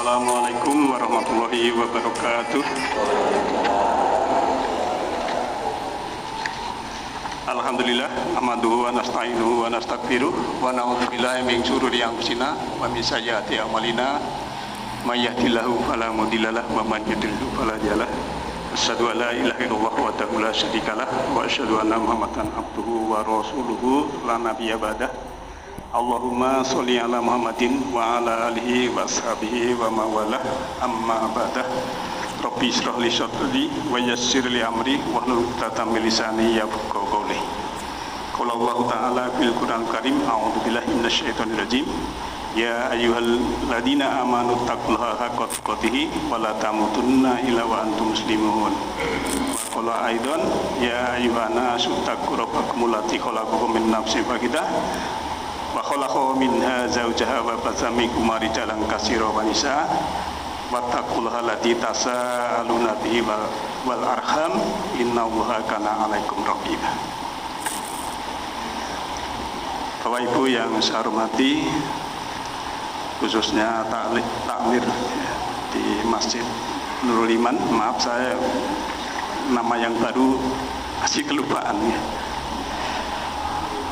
Assalamualaikum warahmatullahi wabarakatuh. Alhamdulillah, ahmaduhu wa nasta'inuhu wa nastaghfiruh wa na'udzubillahi min syururi anfusina wa min sayyiati a'malina. May yahdihillahu fala mudhillalah wa man yudhlil fala hadiyalah. Asyhadu an la ilaha illallah wahdahu la syarikalah wa asyhadu anna Muhammadan abduhu wa rasuluhu la nabiyya ba'dah. Allahumma sholli ala Muhammadin wa ala alihi wa ashabihi wa mawalah, amma ba'dah. Rabbi shrah li sadri wa yassir li amri wahlul 'uqdatam min lisani yafqahu qawli. Qala Allah ta'ala fil Qur'anil Karim, a'udzu billahi minasyaitonir rajim. Ya ayyuhalladzina amanu taqullaha haqqa tuqatih wa la tamutunna illa wa antum muslimun. Qala aidan ya ayyuhana suttaqu rabbakum allati khalaqakum min nafsin wahidah wa khalaqa minha zawjaha wa batha minkum rijalan katsiran wa nisaa wattaqullaha allati tasaaluna bihi wal arham innallaha kana 'alaikum raqiba. Bapak Ibu yang saya hormati, khususnya takmir di Masjid Nurul Iman, maaf saya nama yang baru masih kelupaan ya.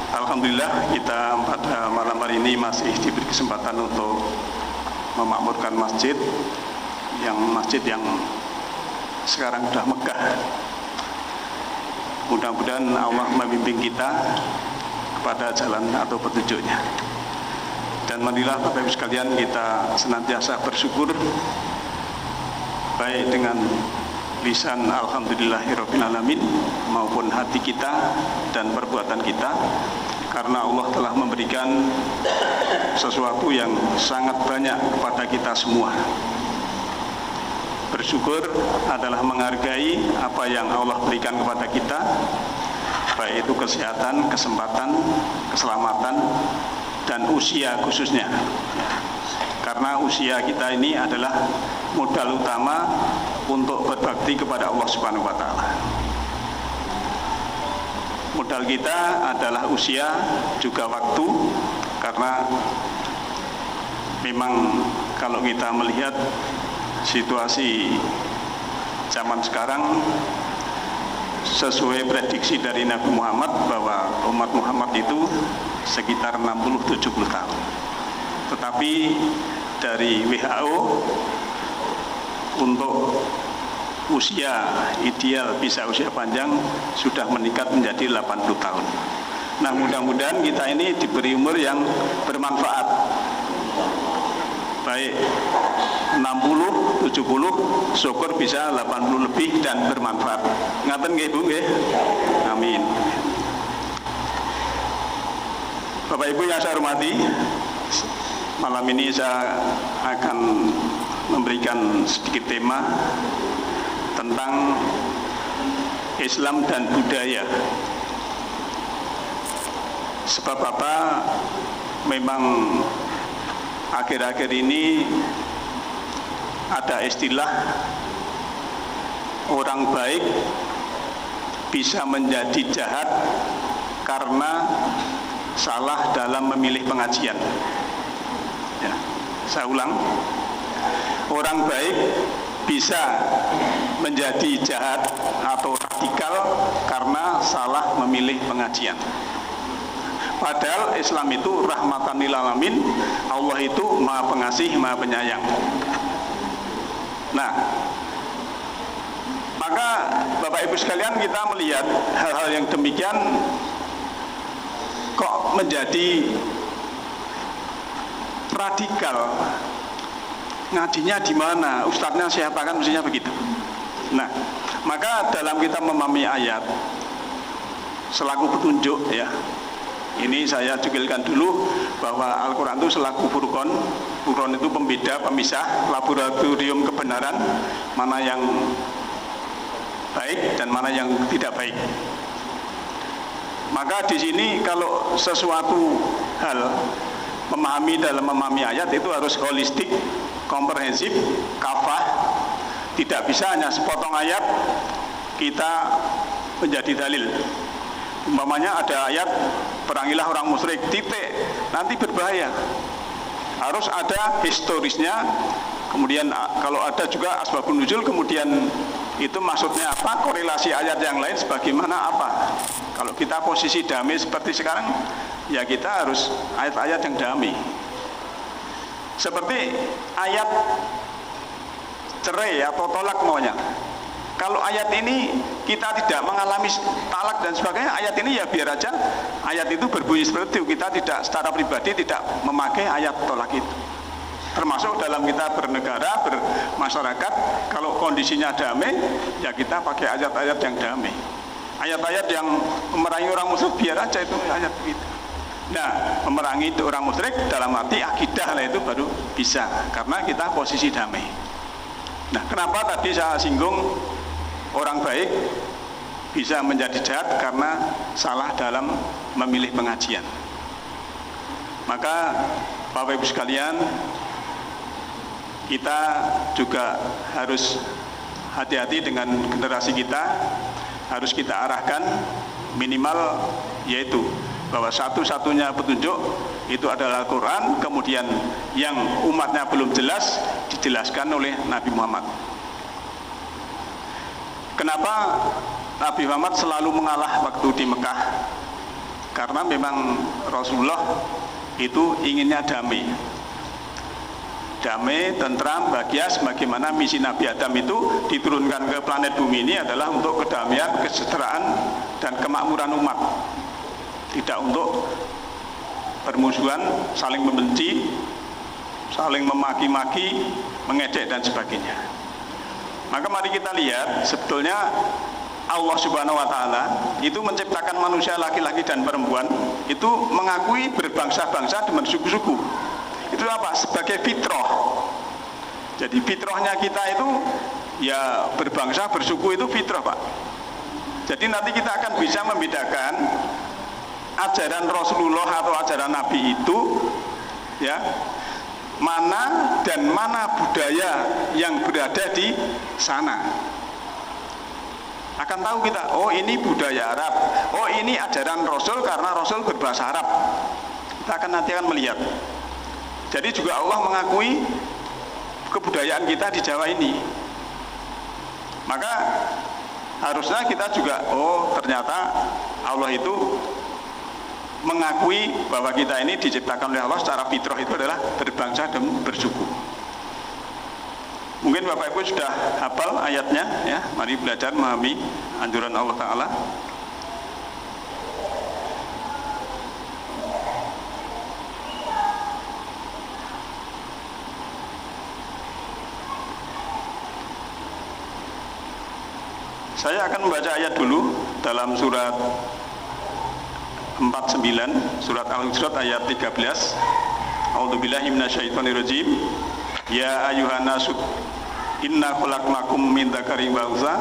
Alhamdulillah kita pada malam hari ini masih diberi kesempatan untuk memakmurkan masjid yang sekarang sudah megah. Mudah-mudahan Allah membimbing kita kepada jalan atau petunjuknya. Dan marilah Bapak Ibu sekalian kita senantiasa bersyukur baik dengan lisan alhamdulillahirabbil alamin maupun hati kita dan perbuatan kita, karena Allah telah memberikan sesuatu yang sangat banyak kepada kita semua. Bersyukur adalah menghargai apa yang Allah berikan kepada kita, baik itu kesehatan, kesempatan, keselamatan, dan usia khususnya. Karena usia kita ini adalah modal utama untuk berbakti kepada Allah Subhanahu wa Ta'ala. Modal kita adalah usia, juga waktu, karena memang kalau kita melihat situasi zaman sekarang, sesuai prediksi dari Nabi Muhammad bahwa umat Muhammad itu sekitar 60-70 tahun. Tetapi dari WHO untuk usia ideal bisa usia panjang sudah meningkat menjadi 80 tahun. Nah, mudah-mudahan kita ini diberi umur yang bermanfaat, baik 60, 70, syukur bisa 80 lebih dan bermanfaat. Ngaten nggih Bu nggih? Amin. Bapak Ibu yang saya hormati, malam ini saya akan memberikan sedikit tema tentang Islam dan budaya. Sebab apa? Memang akhir-akhir ini ada istilah orang baik bisa menjadi jahat karena salah dalam memilih pengajian. Ya, saya ulang, orang baik bisa menjadi jahat atau radikal karena salah memilih pengajian. Padahal Islam itu rahmatan lil alamin, Allah itu Maha Pengasih, Maha Penyayang. Nah, maka Bapak Ibu sekalian, kita melihat hal-hal yang demikian kok menjadi radikal. Ngajinya di mana? Ustadznya siapa? Kan mestinya begitu. Nah, maka dalam kita memahami ayat selaku petunjuk ya. Ini saya jukilkan dulu bahwa Al-Quran itu selaku furqan. Furqan itu pembeda, pemisah, laboratorium kebenaran, mana yang baik dan mana yang tidak baik. Maka di sini kalau sesuatu hal dalam memahami ayat itu harus holistik, komprehensif, kafah. Tidak bisa hanya sepotong ayat kita menjadi dalil. Umpamanya ada ayat perangilah orang musyrik, titik, nanti berbahaya. Harus ada historisnya, kemudian kalau ada juga asbabun nuzul, kemudian itu maksudnya apa, korelasi ayat yang lain sebagaimana apa. Kalau kita posisi damai seperti sekarang, ya kita harus ayat-ayat yang damai. Seperti ayat cerai atau tolak maunya. Kalau ayat ini kita tidak mengalami talak dan sebagainya, ayat ini ya biar aja ayat itu berbunyi seperti itu. Kita tidak secara pribadi tidak memakai ayat tolak itu. Termasuk dalam kita bernegara, bermasyarakat, kalau kondisinya damai, ya kita pakai ayat-ayat yang damai. Ayat-ayat yang memerangi orang musyrik biar aja itu ayat itu. Nah, memerangi itu orang musyrik dalam arti akidah lah itu baru bisa, karena kita posisi damai. Nah, kenapa tadi saya singgung orang baik bisa menjadi jahat karena salah dalam memilih pengajian. Maka Bapak Ibu sekalian, kita juga harus hati-hati dengan generasi kita, harus kita arahkan minimal yaitu bahwa satu-satunya petunjuk itu adalah Al-Quran, kemudian yang umatnya belum jelas dijelaskan oleh Nabi Muhammad. Kenapa Nabi Muhammad selalu mengalah waktu di Mekah? Karena memang Rasulullah itu inginnya damai, tentram, bahagia, sebagaimana misi Nabi Adam itu diturunkan ke planet bumi ini adalah untuk kedamaian, kesejahteraan, dan kemakmuran umat, tidak untuk permusuhan, saling membenci, saling memaki-maki, mengejek dan sebagainya. Maka mari kita lihat, sebetulnya Allah Subhanahu wa Ta'ala itu menciptakan manusia laki-laki dan perempuan itu mengakui berbangsa-bangsa dan bersuku-suku. Itu apa? Sebagai fitrah. Jadi fitrahnya kita itu ya berbangsa, bersuku, itu fitrah, Pak. Jadi nanti kita akan bisa membedakan ajaran Rasulullah atau ajaran Nabi itu ya mana dan mana budaya yang berada di sana. Akan tahu kita, oh ini budaya Arab, oh ini ajaran Rasul karena Rasul berbahasa Arab. Kita akan nanti akan melihat. Jadi juga Allah mengakui kebudayaan kita di Jawa ini. Maka harusnya kita juga, oh ternyata Allah itu mengakui bahwa kita ini diciptakan oleh Allah secara fitrah itu adalah berbangsa dan bersuku. Mungkin Bapak Ibu sudah hafal ayatnya ya. Mari belajar memahami anjuran Allah Ta'ala. Saya akan membaca ayat dulu dalam surat 49, surat Al-Hujurat ayat 13. A'udzubillahi minasyaitonirrajim. Ya ayyuhan nasu inna khalaqnakum min dzakarin wa untha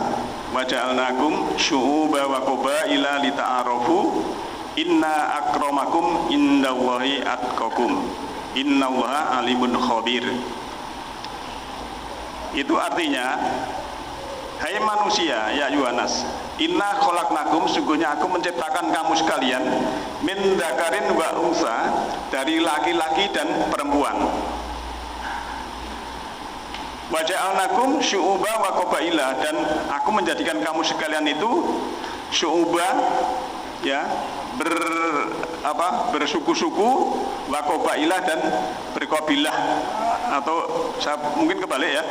wa ja'alnakum syu'uban wa qabaila lita'arafu inna akramakum indallahi atqakum innallaha alimun khabir. Itu artinya, hai manusia, ya Yuhanas, inna khalaqnakum, sungguhnya aku menciptakan kamu sekalian, min dzakarin wa untha, dari laki-laki dan perempuan. Wa ja'alnakum syu'uba wa qabaila, dan aku menjadikan kamu sekalian itu syu'uba ya, bersuku-suku, wa qabaila, dan berkabilah, atau mungkin kebalik ya,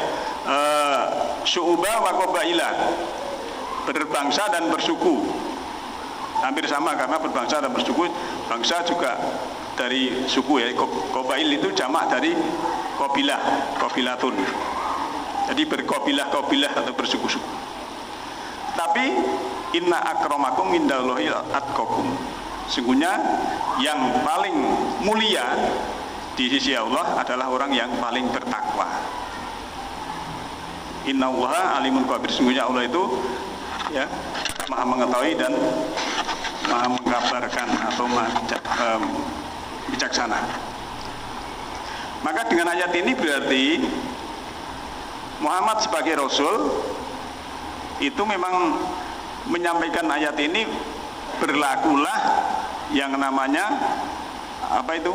syu'uba wa qabaila, berbangsa dan bersuku. Hampir sama karena berbangsa dan bersuku, bangsa juga dari suku ya. Qabail itu jamak dari qabilah, qabilatun. Jadi berkabilah-kabilah atau bersuku-suku. Tapi inna akramakum indallahi atqakum, sungguhnya yang paling mulia di sisi Allah adalah orang yang paling bertakwa. Innallaha alimun khabir, sungguhnya Allah itu ya Maha mengetahui dan Maha mengkabarkan atau bijaksana. Maka dengan ayat ini berarti Muhammad sebagai Rasul itu memang menyampaikan ayat ini, berlakulah yang namanya apa itu,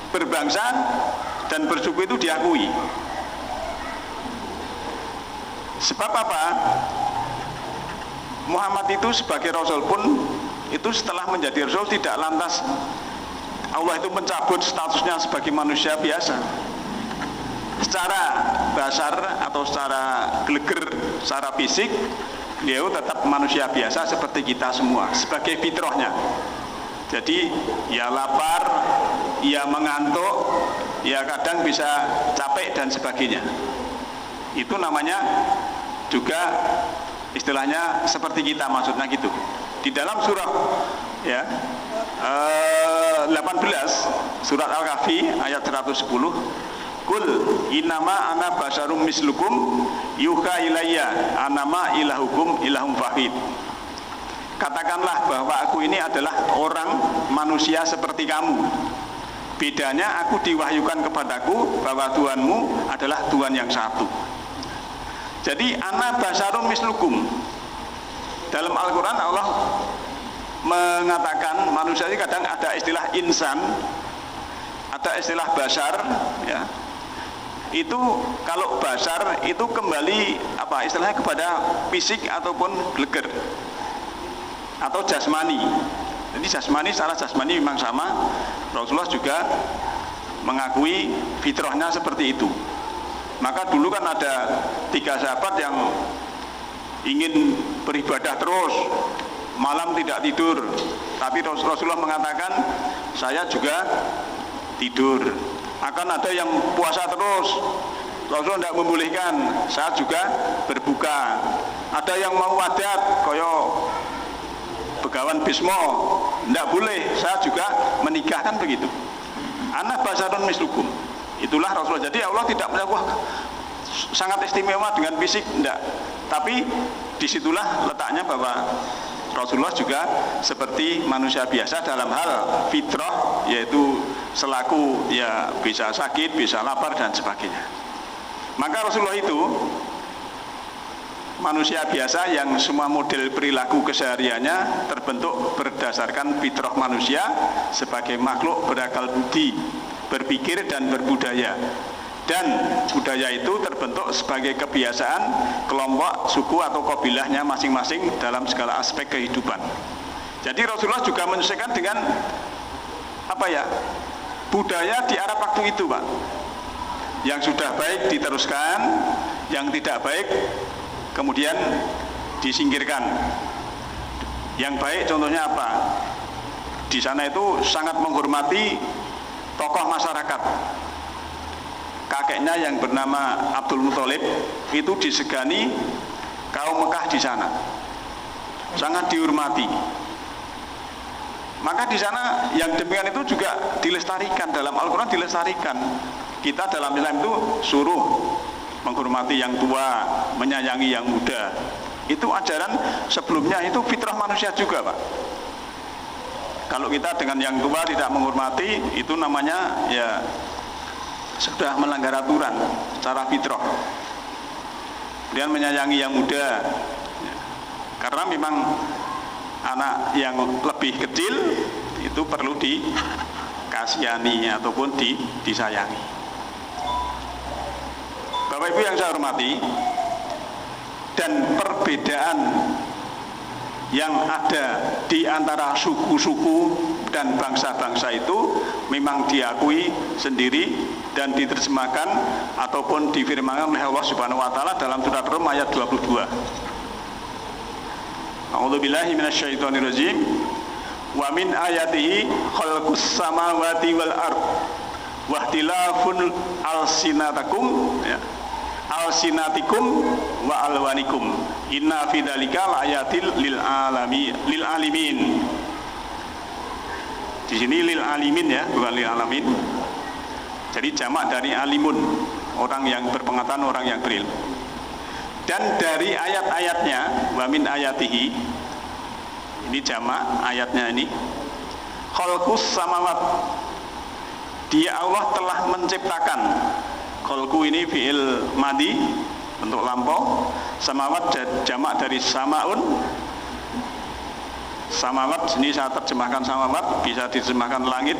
berbangsa dan bersuku itu diakui. Sebab apa? Muhammad itu sebagai Rasul pun itu setelah menjadi Rasul tidak lantas Allah itu mencabut statusnya sebagai manusia biasa. Secara basar atau secara geleger, secara fisik, beliau tetap manusia biasa seperti kita semua, sebagai fitrahnya. Jadi ya lapar, ya mengantuk, ya kadang bisa capek dan sebagainya. Itu namanya juga istilahnya seperti kita, maksudnya gitu. Di dalam surah ya 18 surat Al-Kahfi ayat 110, Kul innama ana basyarum mislukum yuha ilayya anama ilahukum ilahum wahid. Katakanlah bahwa aku ini adalah orang manusia seperti kamu. Bedanya aku diwahyukan kepadaku bahwa Tuhanmu adalah Tuhan yang satu. Jadi ana basyarum mislukum. Dalam Al-Quran Allah mengatakan manusia ini kadang ada istilah insan, ada istilah basar, ya. Itu kalau basar itu kembali apa istilahnya kepada fisik ataupun geleger atau jasmani. Jadi jasmani, secara jasmani memang sama. Rasulullah juga mengakui fitrahnya seperti itu. Maka dulu kan ada 3 sahabat yang ingin beribadah terus, malam tidak tidur, tapi Rasulullah mengatakan saya juga tidur. Akan ada yang puasa terus, Rasulullah tidak membolehkan, saya juga berbuka. Ada yang mau wadat koyo Begawan Bismo, tidak boleh, saya juga menikah, kan begitu. Ana basarun mislukum. Itulah Rasulullah. Jadi Allah tidak menyebut sangat istimewa dengan fisik, tidak. Tapi disitulah letaknya bahwa Rasulullah juga seperti manusia biasa dalam hal fitrah, yaitu selaku ya bisa sakit, bisa lapar dan sebagainya. Maka Rasulullah itu manusia biasa yang semua model perilaku kesehariannya terbentuk berdasarkan fitrah manusia sebagai makhluk berakal budi, berpikir dan berbudaya. Dan budaya itu terbentuk sebagai kebiasaan kelompok, suku atau kabilahnya masing-masing dalam segala aspek kehidupan. Jadi Rasulullah juga menyesuaikan dengan apa ya, budaya di Arab waktu itu, Pak. Yang sudah baik diteruskan, yang tidak baik kemudian disingkirkan. Yang baik contohnya apa? Di sana itu sangat menghormati tokoh masyarakat. Kakeknya yang bernama Abdul Muthalib itu disegani kaum Mekah di sana, sangat dihormati. Maka di sana yang demikian itu juga dilestarikan dalam Al-Quran, dilestarikan. Kita dalam Islam itu suruh menghormati yang tua, menyayangi yang muda. Itu ajaran sebelumnya, itu fitrah manusia juga, Pak. Kalau kita dengan yang tua tidak menghormati, itu namanya ya sudah melanggar aturan secara fitrah. Kemudian menyayangi yang muda, karena memang anak yang lebih kecil itu perlu dikasihani ataupun disayangi. Bapak Ibu yang saya hormati, dan perbedaan yang ada di antara suku-suku dan bangsa-bangsa itu memang diakui sendiri dan diterjemahkan ataupun difirmankan oleh Allah Subhanahu wa taala dalam surat Rum ayat 22. A'udzubillahi minasyaitonirrajim. Wa min ayatihi khalqus samawati wal ard wa ikhtilafun alsinatakum ya. Alsinatikum wa alwanikum inna fi dzalika laayatil lil alimin. Di sini lil alimin ya, bukan lil alamin. Jadi jamak dari alimun, orang yang berpengetahuan, orang yang berilmu. Dan dari ayat-ayatnya, wa min ayatihi, ini jamak ayatnya ini, khalqus samawat, dia Allah telah menciptakan. Khalqu ini fi'il madi, bentuk lampau. Samawat jamak dari samaun, Samawat ini saya terjemahkan samawat, bisa diterjemahkan langit,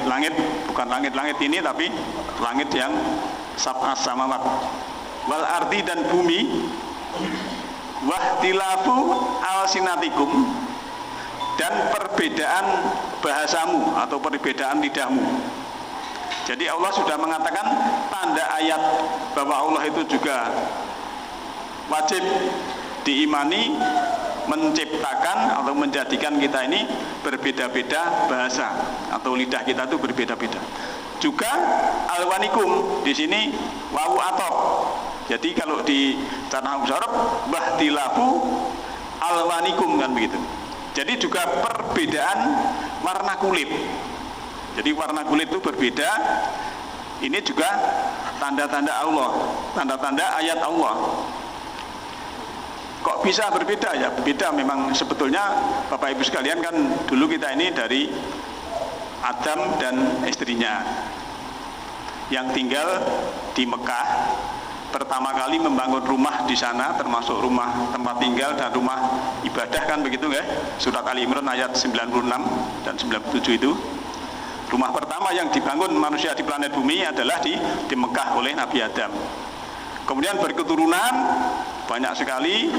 langit bukan langit-langit ini tapi langit yang sab'as samawat. Wal ardi dan bumi, wahtilafu alsinatikum dan perbedaan bahasamu atau perbedaan lidahmu. Jadi Allah sudah mengatakan tanda ayat bahwa Allah itu juga wajib diimani, menciptakan atau menjadikan kita ini berbeda-beda bahasa atau lidah kita itu berbeda-beda. Juga alwanikum di sini wawu atop. Jadi kalau di cara Arab bahtilafu alwanikum kan begitu. Jadi juga perbedaan warna kulit. Jadi warna kulit itu berbeda. Ini juga tanda-tanda Allah, tanda-tanda ayat Allah. Kok bisa berbeda ya? Beda memang sebetulnya Bapak Ibu sekalian, kan dulu kita ini dari Adam dan istrinya yang tinggal di Mekah, pertama kali membangun rumah di sana, termasuk rumah tempat tinggal dan rumah ibadah kan begitu ya. Surat Ali Imran ayat 96 dan 97 itu. Rumah pertama yang dibangun manusia di planet bumi adalah di Mekah oleh Nabi Adam. Kemudian berketurunan banyak sekali,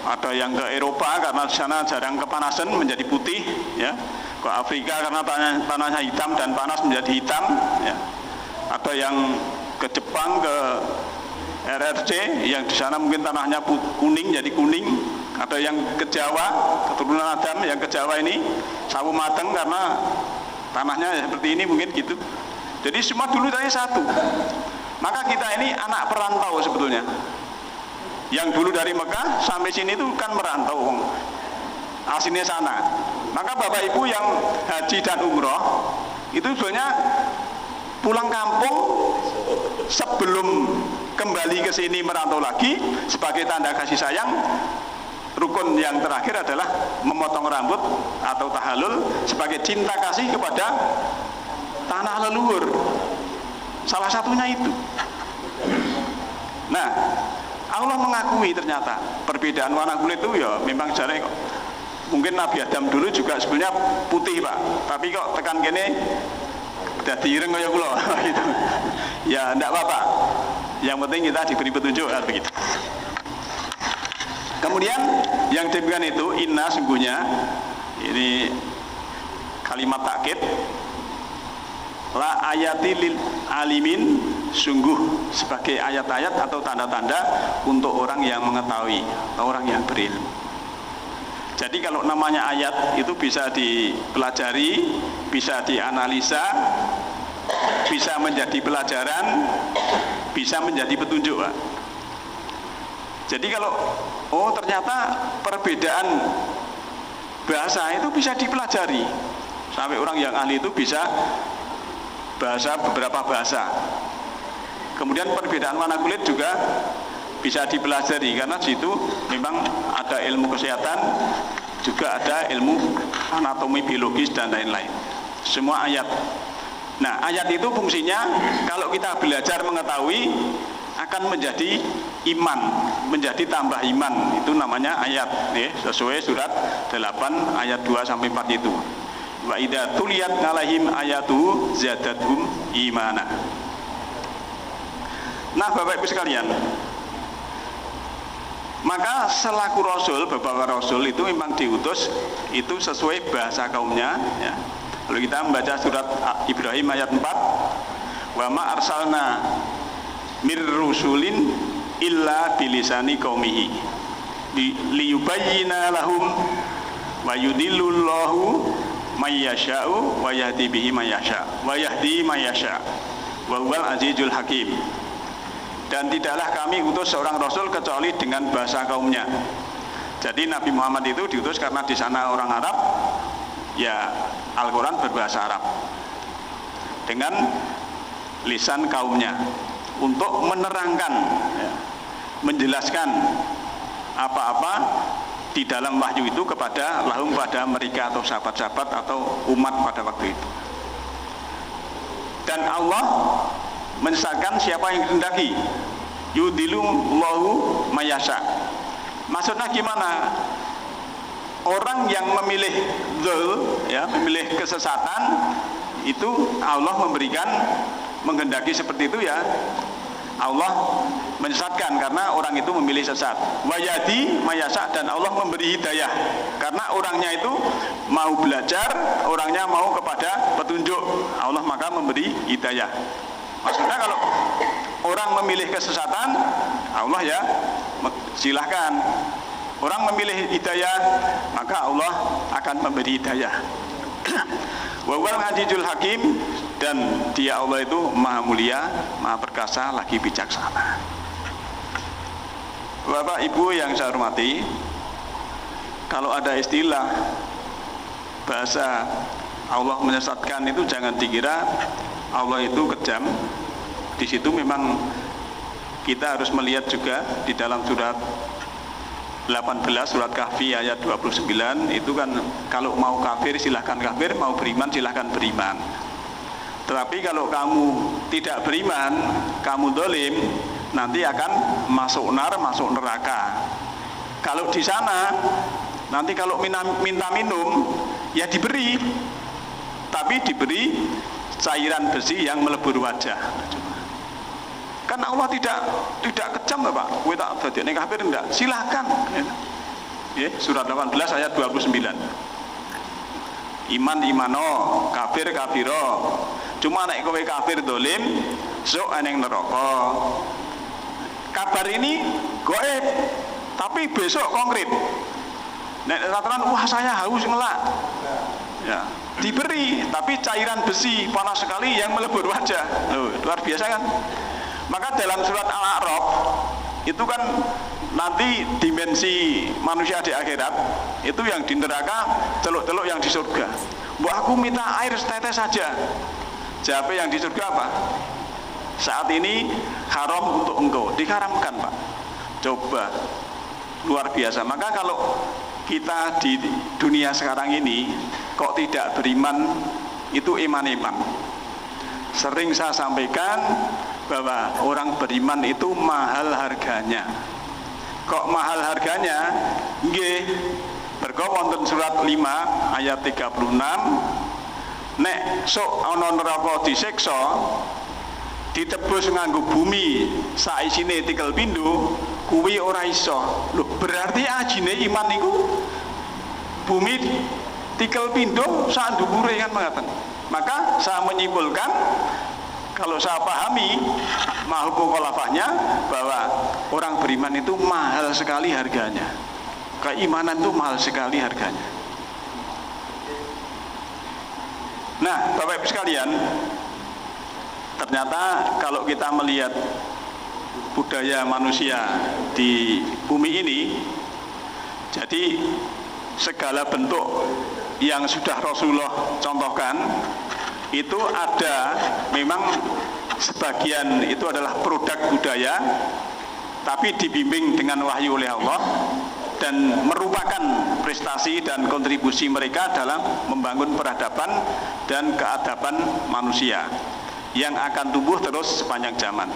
ada yang ke Eropa karena di sana jarang kepanasan menjadi putih, ya. Ke Afrika karena tanahnya hitam dan panas menjadi hitam, ya. Ada yang ke Jepang, ke RRC yang di sana mungkin tanahnya kuning jadi kuning. Ada yang ke Jawa, keturunan Adam yang ke Jawa ini sawo mateng karena tanahnya seperti ini mungkin gitu. Jadi semua dulu tadi satu. Maka kita ini anak perantau sebetulnya. Yang dulu dari Mekah sampai sini itu kan merantau, aslinya sana. Maka Bapak Ibu yang haji dan umroh itu sebenarnya pulang kampung sebelum kembali ke sini merantau lagi sebagai tanda kasih sayang. Rukun yang terakhir adalah memotong rambut atau tahallul sebagai cinta kasih kepada tanah leluhur. Salah satunya itu. Nah, Allah mengakui ternyata perbedaan warna kulit itu ya memang jarang kok. Mungkin Nabi Adam dulu juga sebenarnya putih Pak, tapi kok tekan kene dadi ireng kaya kula gitu. Ya enggak apa-apa. Yang penting kita diberi petunjuk kan begitu. Kemudian yang demikian itu inna sungguhnya ini kalimat takkid la ayati lil alimin, sungguh sebagai ayat-ayat atau tanda-tanda untuk orang yang mengetahui atau orang yang berilmu. Jadi kalau namanya ayat itu bisa dipelajari, bisa dianalisa, bisa menjadi pelajaran, bisa menjadi petunjuk Pak. Jadi kalau ternyata perbedaan bahasa itu bisa dipelajari, sampai orang yang ahli itu bisa beberapa bahasa. Kemudian perbedaan warna kulit juga bisa dipelajari karena di situ memang ada ilmu kesehatan, juga ada ilmu anatomi biologis dan lain-lain. Semua ayat. Nah, ayat itu fungsinya kalau kita belajar mengetahui akan menjadi iman, menjadi tambah iman. Itu namanya ayat, ya, sesuai surat 8 ayat 2 sampai 4 itu. Wa idza tuliyat alaihim ayatu zadathum imana. Nah, Bapak Ibu sekalian, maka selaku Rasul, Bapak Rasul itu memang diutus itu sesuai bahasa kaumnya, ya. Kalau kita membaca surat Ibrahim ayat 4, wa ma arsalna mir rusulin illa bilisani qaumihi liyubayyina lahum wa yudillullahu mayyasha'u wa yahdi bihi mayyasha wa yahdi mayyasha wa huwal azizul hakim. Dan tidaklah kami utus seorang rasul kecuali dengan bahasa kaumnya. Jadi Nabi Muhammad itu diutus karena di sana orang Arab, ya Al-Quran berbahasa Arab dengan lisan kaumnya untuk menerangkan, ya, menjelaskan apa-apa di dalam wahyu itu kepada mereka atau sahabat-sahabat atau umat pada waktu itu. Dan Allah menyesatkan siapa yang dikehendaki, yudilullahu mayasha. Maksudnya gimana? orang yang memilih dzul, ya, memilih kesesatan, itu Allah memberikan, menghendaki seperti itu, ya Allah menyesatkan karena orang itu memilih sesat. Wayadi mayasa, dan Allah memberi hidayah karena orangnya itu mau belajar, orangnya mau kepada petunjuk, Allah maka memberi hidayah. Maksudnya kalau orang memilih kesesatan, Allah ya silahkan. Orang memilih hidayah, maka Allah akan memberi hidayah. Wa huwal azizul hakim, dan Dia Allah itu maha mulia, maha perkasa, lagi bijaksana. Bapak Ibu yang saya hormati, kalau ada istilah bahasa Allah menyesatkan itu jangan dikira Allah itu kejam. Di situ memang kita harus melihat juga di dalam surat 18, surat Kahfi ayat 29, itu kan kalau mau kafir silahkan kafir, mau beriman silahkan beriman. Tetapi kalau kamu tidak beriman, kamu dolim, nanti akan masuk neraka. Kalau di sana, nanti kalau minta minum, ya diberi, tapi diberi cairan besi yang melebur wajah. Kan Allah tidak kejam, Pak. Kowe tak dadekne kafir enggak? Silahkan. Ya, surat 18 ayat 29. Iman imano, kafir kafiro. Cuma nek kowe kafir dolim, sok eneng neraka. Kabar ini gaib, tapi besok konkret. Nek tataran wah saya haus ngelak. Ya, diberi tapi cairan besi panas sekali yang melebur wajah. Loh, luar biasa kan? Maka dalam surat Al-A'raf itu kan nanti dimensi manusia di akhirat itu yang di neraka, teluk-teluk yang di surga. Bu, aku minta air setetes saja. Jawab yang di surga apa? Saat ini haram untuk engkau, diharamkan, Pak. Coba, luar biasa. Maka kalau kita di dunia sekarang ini kok tidak beriman, itu iman-iman. Sering saya sampaikan bahwa orang beriman itu mahal harganya. Kok mahal harganya? Nggih, mergo wonten surat 5 ayat 36, nek sok ana neraka disiksa ditebus nganggo bumi saisine tikel pindho, kuwi ora iso. Lho, berarti ajine iman niku bumi tikel pindho sak dhuwure kan mengatakan. Maka saya menyimpulkan, kalau saya pahami mahum mukhalafahnya, bahwa orang beriman itu mahal sekali harganya. Keimanan itu mahal sekali harganya. Nah, Bapak Ibu sekalian, ternyata kalau kita melihat budaya manusia di bumi ini, jadi segala bentuk yang sudah Rasulullah contohkan itu ada, memang sebagian itu adalah produk budaya, tapi dibimbing dengan wahyu oleh Allah dan merupakan prestasi dan kontribusi mereka dalam membangun peradaban dan keadaban manusia yang akan tumbuh terus sepanjang zaman.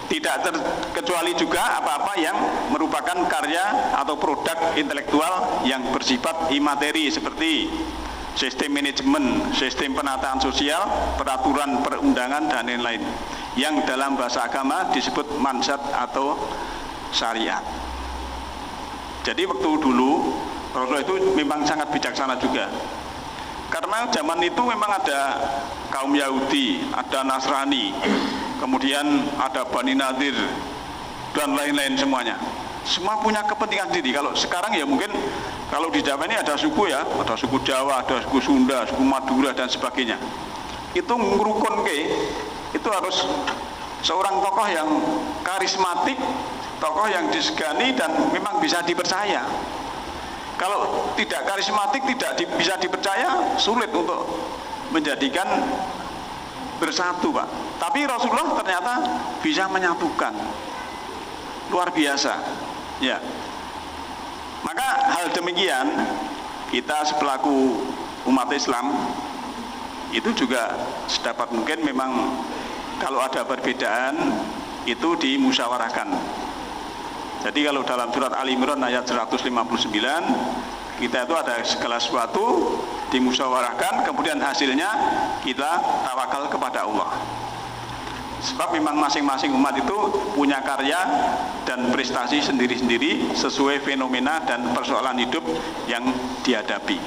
Tidak terkecuali juga apa-apa yang merupakan karya atau produk intelektual yang bersifat imateri, seperti sistem manajemen, sistem penataan sosial, peraturan perundangan, dan lain-lain, yang dalam bahasa agama disebut mansat atau syariat. Jadi waktu dulu Rasulullah itu memang sangat bijaksana juga, karena zaman itu memang ada kaum Yahudi, ada Nasrani, kemudian ada Bani Nadir, dan lain-lain semuanya. Semua punya kepentingan sendiri. Kalau sekarang ya mungkin kalau di Jawa ini ada suku, ya, ada suku Jawa, ada suku Sunda, suku Madura, dan sebagainya. Itu ngerukun itu harus seorang tokoh yang karismatik, tokoh yang disegani dan memang bisa dipercaya. Kalau tidak karismatik, tidak bisa dipercaya, sulit untuk menjadikan bersatu, Pak. Tapi Rasulullah ternyata bisa menyatukan, luar biasa, ya. Maka hal demikian kita sepelaku umat Islam itu juga sedapat mungkin memang kalau ada perbedaan itu dimusyawarahkan. Jadi kalau dalam surat Ali Imran ayat 159 Kita itu ada segala sesuatu dimusyawarahkan, kemudian hasilnya kita tawakal kepada Allah. Sebab memang masing-masing umat itu punya karya dan prestasi sendiri-sendiri sesuai fenomena dan persoalan hidup yang dihadapi.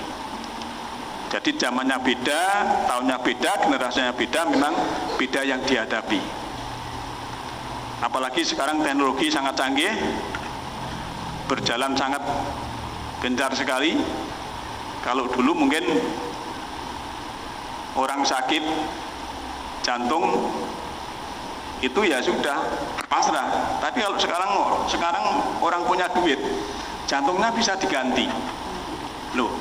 Jadi zamannya beda, tahunnya beda, generasinya beda, memang beda yang dihadapi. Apalagi sekarang teknologi sangat canggih, berjalan sangat gencar sekali. Kalau dulu mungkin orang sakit jantung itu ya sudah pasrah. Tapi kalau sekarang orang punya duit, jantungnya bisa diganti. Loh,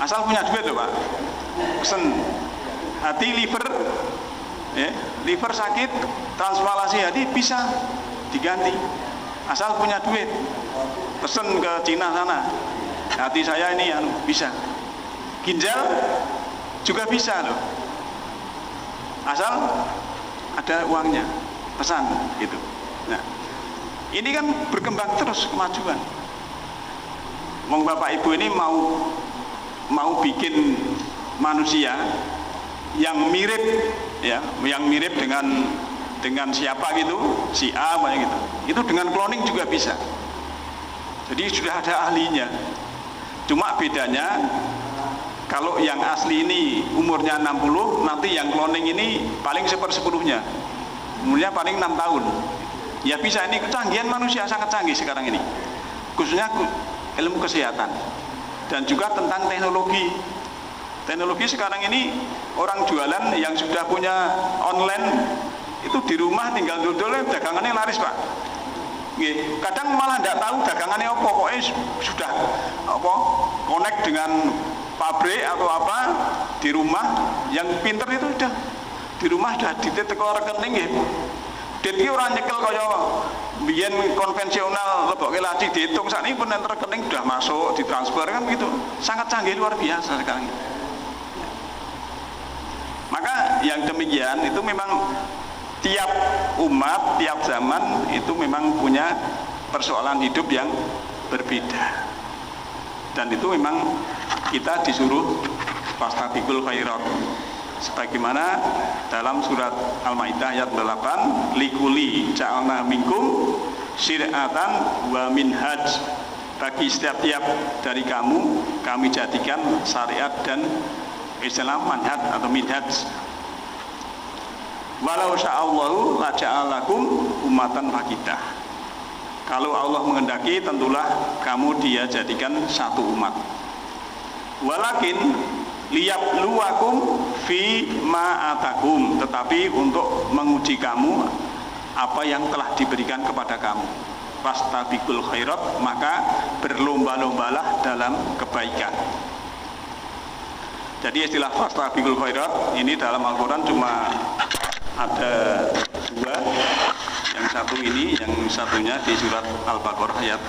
asal punya duit loh Pak. Pesen hati, liver, liver sakit, transplantasi hati bisa diganti. Asal punya duit. Pesen ke Cina sana, hati saya ini bisa. Ginjal juga bisa loh. Asal ada uangnya, pesan gitu. Nah, ini kan berkembang terus kemajuan. Wong Bapak Ibu ini mau bikin manusia yang mirip ya, yang mirip dengan siapa gitu, si A banyak gitu. Itu dengan cloning juga bisa. Jadi sudah ada ahlinya. Cuma bedanya kalau yang asli ini umurnya 60, nanti yang cloning ini paling 1/10-nya. Umurnya paling 6 tahun. Ya bisa, ini kecanggihan manusia sangat canggih sekarang ini. Khususnya ilmu kesehatan. Dan juga tentang teknologi. Teknologi sekarang ini orang jualan yang sudah punya online itu di rumah tinggal dodol, dagangannya laris Pak. Kadang malah tidak tahu dagangannya apa, pokoknya sudah connect dengan pabrik atau apa di rumah. Yang pinter itu sudah di rumah sudah ditetek rekening ya. Jadi orang nyekel kaya biyen konvensional lebokke laci dihitung, saat ini pun rekening sudah masuk ditransfer kan begitu. Sangat canggih, luar biasa sekarang ini. Maka yang demikian itu memang tiap umat, tiap zaman itu memang punya persoalan hidup yang berbeda. Dan itu memang kita disuruh fastabiqul khairat. Sebagaimana dalam surat Al-Maidah ayat 8, likuli ja'alna minkum syir'atan wa minhaj. Bagi setiap dari kamu kami jadikan syariat dan istilah manhaj atau minhaj. Walau sya'allahu la ja'alakum ummatan wahidah. Kalau Allah menghendaki tentulah kamu dia jadikan satu umat. Walakin liyabluwakum fi ma atakum, tetapi untuk menguji kamu apa yang telah diberikan kepada kamu. Fastabiqul khairat, maka berlomba-lombalah dalam kebaikan. Jadi istilah fastabiqul khairat ini dalam Al-Quran cuma ada dua, yang satu ini, yang satunya di surat Al-Baqarah ayat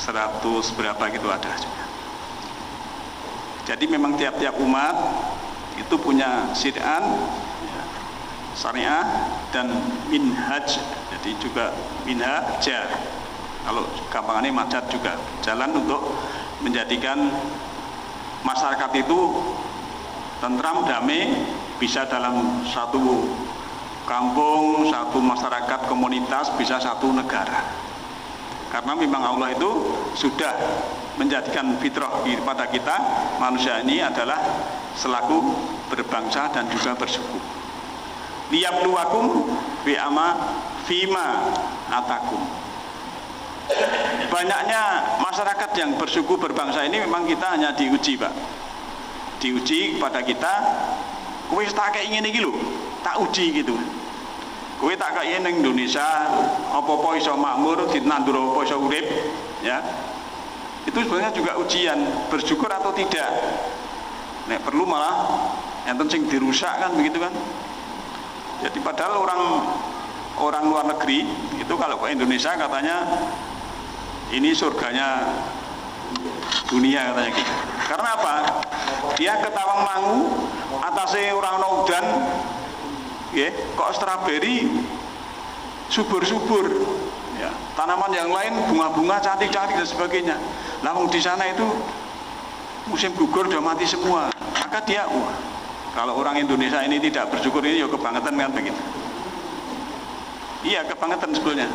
100 berapa gitu ada juga. Jadi memang tiap-tiap umat itu punya syir'an, syariah dan minhaj. Jadi juga minhaja, kalau gampangannya majad juga, jalan untuk menjadikan masyarakat itu tentram, damai, bisa dalam satu kampung, satu masyarakat, komunitas, bisa satu negara. Karena memang Allah itu sudah menjadikan fitrah kepada kita, manusia ini adalah selaku berbangsa dan juga bersuku. Liyabluwakum fima atakum. Banyaknya masyarakat yang bersuku berbangsa ini memang kita hanya diuji Pak. Diuji kepada kita, kowe tak kayak ngene iki lho, tak uji gitu. Kowe tak kayak ning Indonesia apa-apa iso makmur, ditandur apa iso urip, ya. Itu sebenarnya juga ujian, bersyukur atau tidak. Nek perlu malah enten sing dirusak kan begitu kan. Jadi padahal orang luar negeri itu kalau ke Indonesia katanya ini surganya dunia katanya gitu. Karena apa? Dia ke Tawangmangu, atasnya orang udan, ya, kok strawberry subur-subur, ya, tanaman yang lain bunga-bunga cantik-cantik dan sebagainya. Namun di sana itu musim gugur sudah mati semua. Maka dia, kalau orang Indonesia ini tidak bersyukur ini ya kebangetan kan begitu. Iya, kebangetan sebetulnya.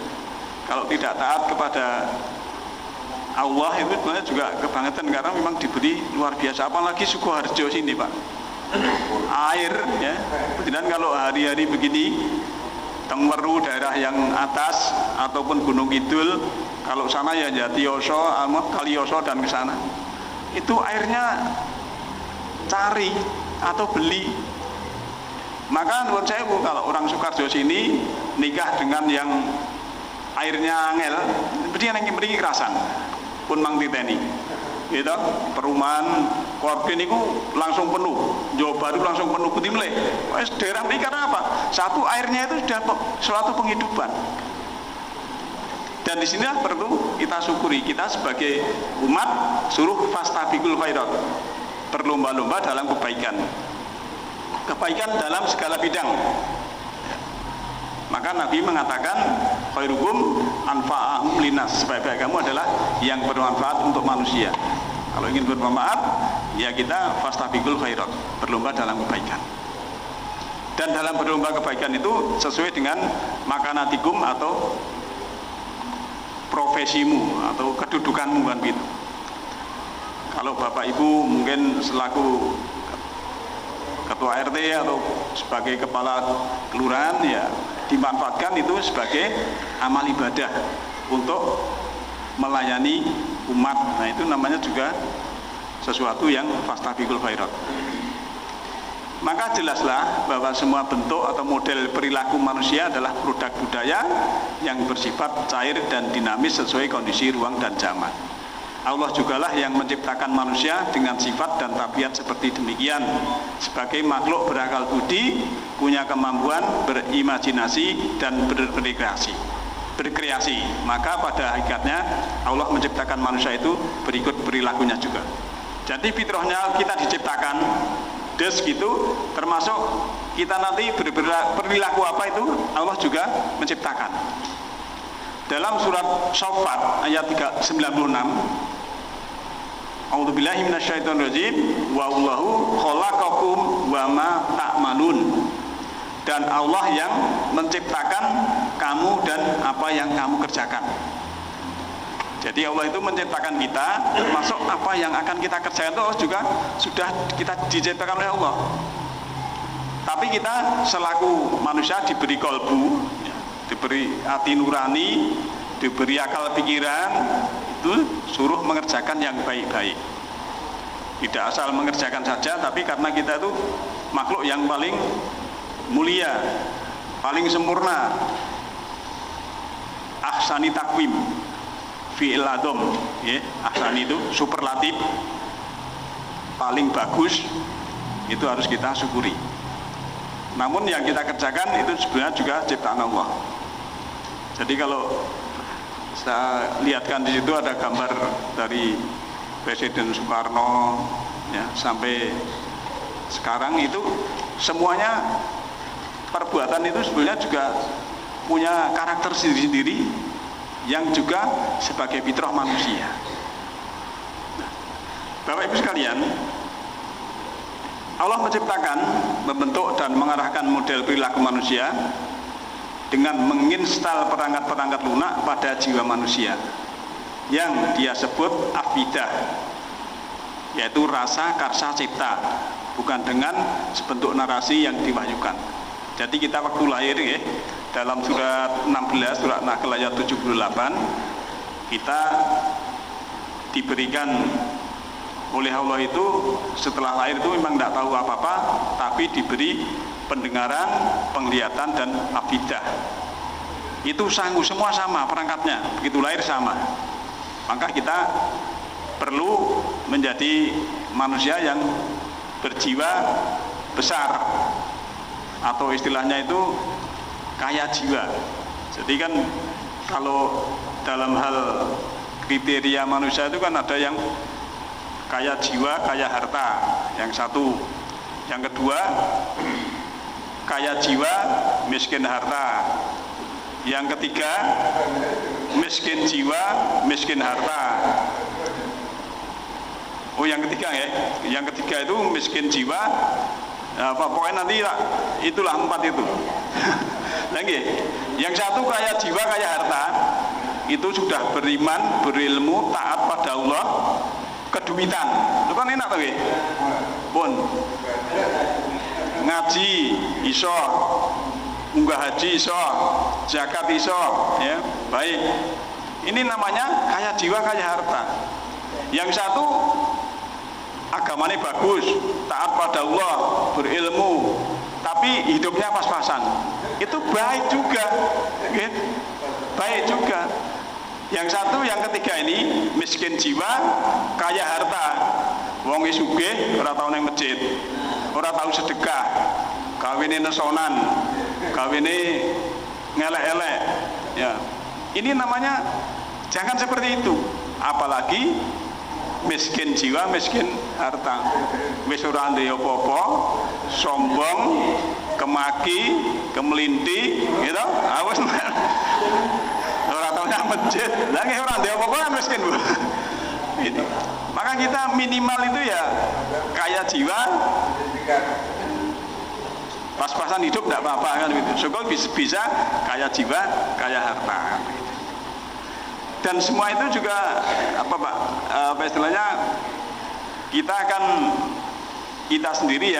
Kalau tidak taat kepada Allah itu sebenarnya juga kebangetan, karena memang diberi luar biasa. Apalagi Sukoharjo sini Pak, air ya. Dan kalau hari-hari begini Tengmeru daerah yang atas ataupun Gunung Kidul, kalau sana ya Jatiyoso, Kaliyoso dan ke sana, itu airnya cari atau beli. Maka menurut saya kalau orang Sukoharjo sini nikah dengan yang airnya angel, berarti yang beri kerasan pun mang titeni gitu. Perumahan Korbin itu langsung penuh, Jawa Baru langsung penuh putih meleh. Daerah ini karena apa? Satu, airnya itu sudah suatu penghidupan. Dan di sini perlu kita syukuri, kita sebagai umat suruh fastabiqul khairat, berlomba-lomba dalam kebaikan dalam segala bidang. Maka Nabi mengatakan khairukum anfa'ahum linas, sebaik-baik kamu adalah yang bermanfaat untuk manusia. Kalau ingin bermanfaat, ya kita fastabiqul khairat, berlomba dalam kebaikan. Dan dalam berlomba kebaikan itu sesuai dengan makanatikum atau profesimu atau kedudukanmu kan gitu. Kalau Bapak Ibu mungkin selaku ketua RT atau sebagai kepala kelurahan, ya dimanfaatkan itu sebagai amal ibadah untuk melayani umat. Nah itu namanya juga sesuatu yang fastabiqul khairat. Maka jelaslah bahwa semua bentuk atau model perilaku manusia adalah produk budaya yang bersifat cair dan dinamis sesuai kondisi ruang dan zaman. Allah jugalah yang menciptakan manusia dengan sifat dan tabiat seperti demikian, sebagai makhluk berakal budi, punya kemampuan berimajinasi dan berkreasi. Maka pada hakikatnya Allah menciptakan manusia itu berikut perilakunya juga. Jadi fitrahnya kita diciptakan des gitu, termasuk kita nanti berperilaku apa itu Allah juga menciptakan. Dalam surat Shaffat ayat 96, A'udzubillahi minasyaitonirrajim, wallahu khalaqakum wa ma ta'malun. Dan Allah yang menciptakan kamu dan apa yang kamu kerjakan. Jadi Allah itu menciptakan kita, termasuk apa yang akan kita kerjakan itu Allah juga sudah kita diciptakan oleh Allah. Tapi kita selaku manusia diberi kolbu, diberi hati nurani, diberi akal pikiran, itu suruh mengerjakan yang baik-baik. Tidak asal mengerjakan saja, tapi karena kita itu makhluk yang paling mulia, paling sempurna, ahsani takwim fi'il adom, ya, ahsani itu superlatif, paling bagus, itu harus kita syukuri. Namun yang kita kerjakan itu sebenarnya juga ciptaan Allah. Jadi kalau saya lihatkan di situ ada gambar dari Presiden Soekarno, ya, sampai sekarang itu semuanya perbuatan itu sebenarnya juga punya karakter sendiri-sendiri yang juga sebagai fitrah manusia. Bapak Ibu sekalian, Allah menciptakan, membentuk dan mengarahkan model perilaku manusia dengan menginstal perangkat-perangkat lunak pada jiwa manusia yang dia sebut afidah, yaitu rasa karsa cipta, bukan dengan sebentuk narasi yang diwahyukan. Jadi kita waktu lahir, ya, dalam surat 16, surat Nahl ayat 78, kita diberikan oleh Allah itu setelah lahir itu memang tidak tahu apa-apa, tapi diberi pendengaran, penglihatan dan afidah. Itu sanggup, semua sama perangkatnya, begitu lahir sama. Maka kita perlu menjadi manusia yang berjiwa besar, atau istilahnya itu kaya jiwa. Jadi kan kalau dalam hal kriteria manusia itu kan ada yang kaya jiwa, kaya harta, yang satu. Yang kedua, kaya jiwa, miskin harta. Yang ketiga, miskin jiwa, miskin harta. Oh, yang ketiga ya. Yang ketiga itu miskin jiwa. Pokoknya nanti itulah 4 itu. Lagi, yang satu kaya jiwa, kaya harta, itu sudah beriman, berilmu, taat pada Allah, keduitan. Itu kan enak tuh ya. Pun ngaji iso, munggah haji iso, zakat iso, ya baik. Ini namanya kaya jiwa, kaya harta. Yang satu agamanya bagus, taat pada Allah, berilmu, tapi hidupnya pas-pasan. Itu baik juga, gitu. Baik juga. Yang satu, yang ketiga ini miskin jiwa, kaya harta. Wong sugih ora tau nang masjid, ora tau sedekah, kawine nesonan, kawine ngelek-elek. Ya. Ini namanya jangan seperti itu. Apalagi miskin jiwa, miskin harta. Wis ora ndek apa-apa, sombong, kemaki, kemelinti, gitu. Awas. Ora tau nang masjid. Lah nek ora ndek apa-apa miskin, Bu. Ini. Maka kita minimal itu ya kaya jiwa, pas-pasan hidup tidak apa-apa kan gitu. Syukur bisa kaya jiwa, kaya harta. Dan semua itu juga apa istilahnya, kita sendiri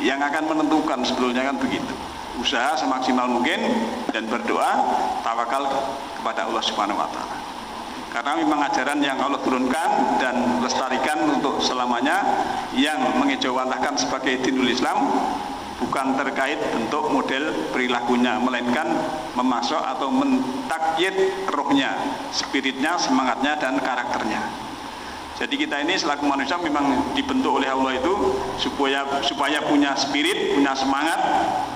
yang akan menentukan sebetulnya kan begitu. Usaha semaksimal mungkin dan berdoa, tawakal kepada Allah Subhanahu wa taala. Karena memang ajaran yang Allah turunkan dan lestarikan untuk selamanya, yang mengejawantahkan sebagai dinul Islam, bukan terkait bentuk model perilakunya, melainkan memasok atau mentakyid rohnya, spiritnya, semangatnya, dan karakternya. Jadi kita ini selaku manusia memang dibentuk oleh Allah itu supaya punya spirit, punya semangat,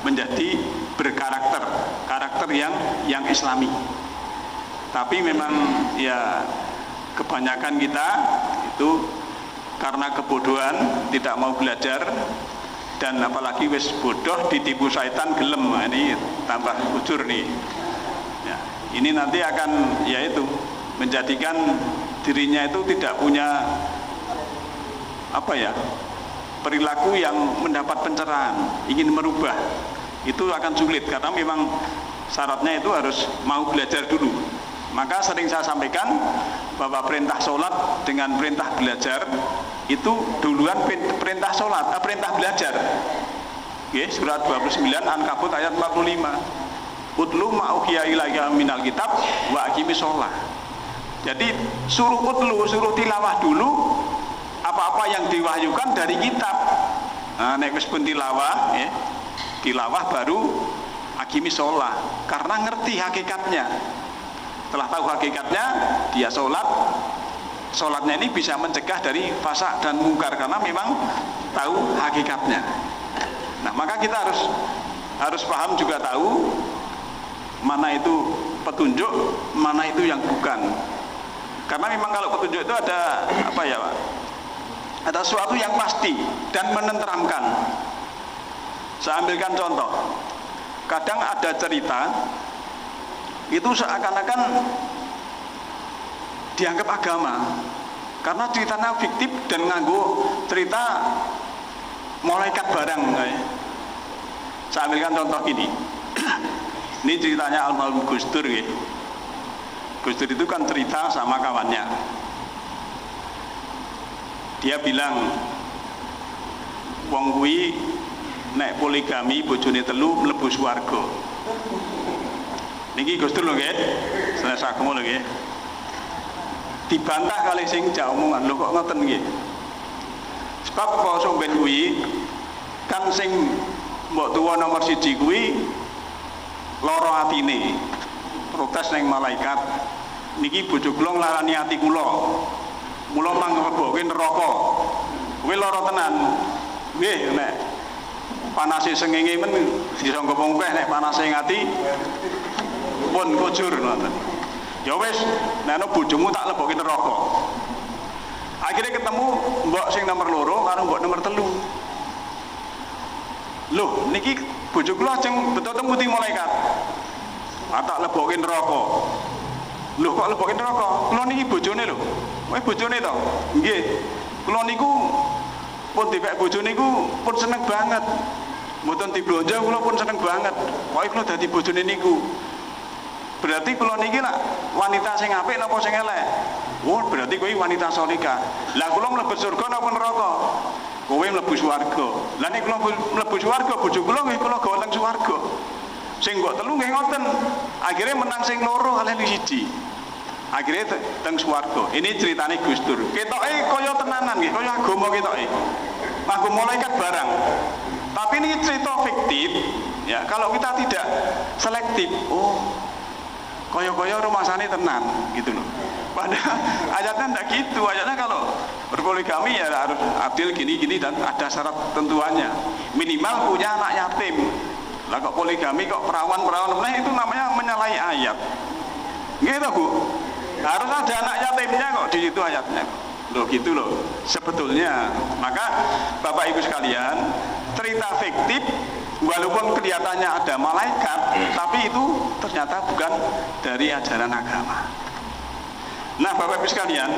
menjadi berkarakter, karakter yang islami. Tapi memang ya kebanyakan kita itu karena kebodohan tidak mau belajar, dan apalagi wis bodoh ditipu syaitan gelem. Nah, ini tambah ujur nih ya, ini nanti akan yaitu menjadikan dirinya itu tidak punya perilaku yang mendapat pencerahan, ingin merubah itu akan sulit, karena memang syaratnya itu harus mau belajar dulu. Maka sering saya sampaikan bahwa perintah sholat dengan perintah belajar itu duluan perintah sholat, perintah belajar. Oke, surat 29 Ankabut ayat 45. Utlu ma'uhiya ilayya minal kitab wa aqimi sholat. Jadi suruh suruh tilawah dulu apa-apa yang diwahyukan dari kitab. Nah, nek wis pun tilawah, ya, tilawah baru aqimi sholat, karena ngerti hakikatnya. Setelah tahu hakikatnya, dia sholat. Sholatnya ini bisa mencegah dari fasak dan mungkar, karena memang tahu hakikatnya. Nah, maka kita harus paham juga, tahu mana itu petunjuk, mana itu yang bukan. Karena memang kalau petunjuk itu ada ada sesuatu yang pasti dan menenteramkan. Saya ambilkan contoh. Kadang ada cerita itu seakan-akan dianggap agama, karena ceritanya fiktif dan nganggo cerita malaikat barang. Saya ambilkan contoh ini. Ini ceritanya almarhum Gus Dur. Gus Dur itu kan cerita sama kawannya. Dia bilang, wong kuwi nek poligami bojone 3 mlebu swarga. Niki Gus Dur lho nggih. Selesai ngono nggih. Dibantah kali sing jak omongan, lho kok ngoten nggih. Sebab basa ben kuwi kan sing mbok tuwa nomor 1 kuwi lara atine. Protes ning malaikat. Niki bojo kula nglarani ati kula. Mula manglebokke neraka. Kuwi lara tenan. Nggih nek panase sengenge men disangka wong akeh, nek panase ati pun kujur ngoten. Ya wis, nek ana bojomu tak lebokke neraka. Akhirnya ketemu mbok sing nomor 2 karo mbok nomor 3. Loh, niki bojo kula ajeng beto-beto putih malaikat. Tak lebokke neraka. Lho kok leboke neraka? Kula niki bojone lho. Kowe bojone to? Nggih. Kula niku pun dipek bojone niku pun seneng banget. Mboten diblonjo kula pun seneng banget. Pokoke kula dadi bojone niku. Berarti kula niki nak wanita sing apik napa sing elek? Oh, berarti kowe wanita salihah. Lah kula mlebet surga napa neraka? Kowe mlebu swarga. Lah nek kula mlebu swarga bojo kula nggih kula gawa teng swarga. Sing mbok telu nggih ngoten. Akhirnya menang sing loro kalih siji. Akhirnya teng swarga. Ini ceritane Gus Dur. Ketoke kaya tenanan nggih, kaya agama ketoke. Nganggo malaikat barang. Tapi ini cerita fiktif, ya. Kalau kita tidak selektif, oh, kaya-kaya rumasane tenan, gitu loh. Padahal ayatnya tidak gitu. Ayatnya kalau berpoligami ya harus adil gini-gini dan ada syarat tentuannya. Minimal punya anak yatim. Lah kok poligami kok perawan-perawan, nah itu namanya menyalahi ayat. Gitu Bu. Harus ada anak yatimnya kok di situ ayatnya. Loh gitu loh. Sebetulnya, maka Bapak Ibu sekalian, cerita fiktif walaupun kelihatannya ada malaikat, tapi itu ternyata bukan dari ajaran agama. Nah, Bapak Ibu sekalian,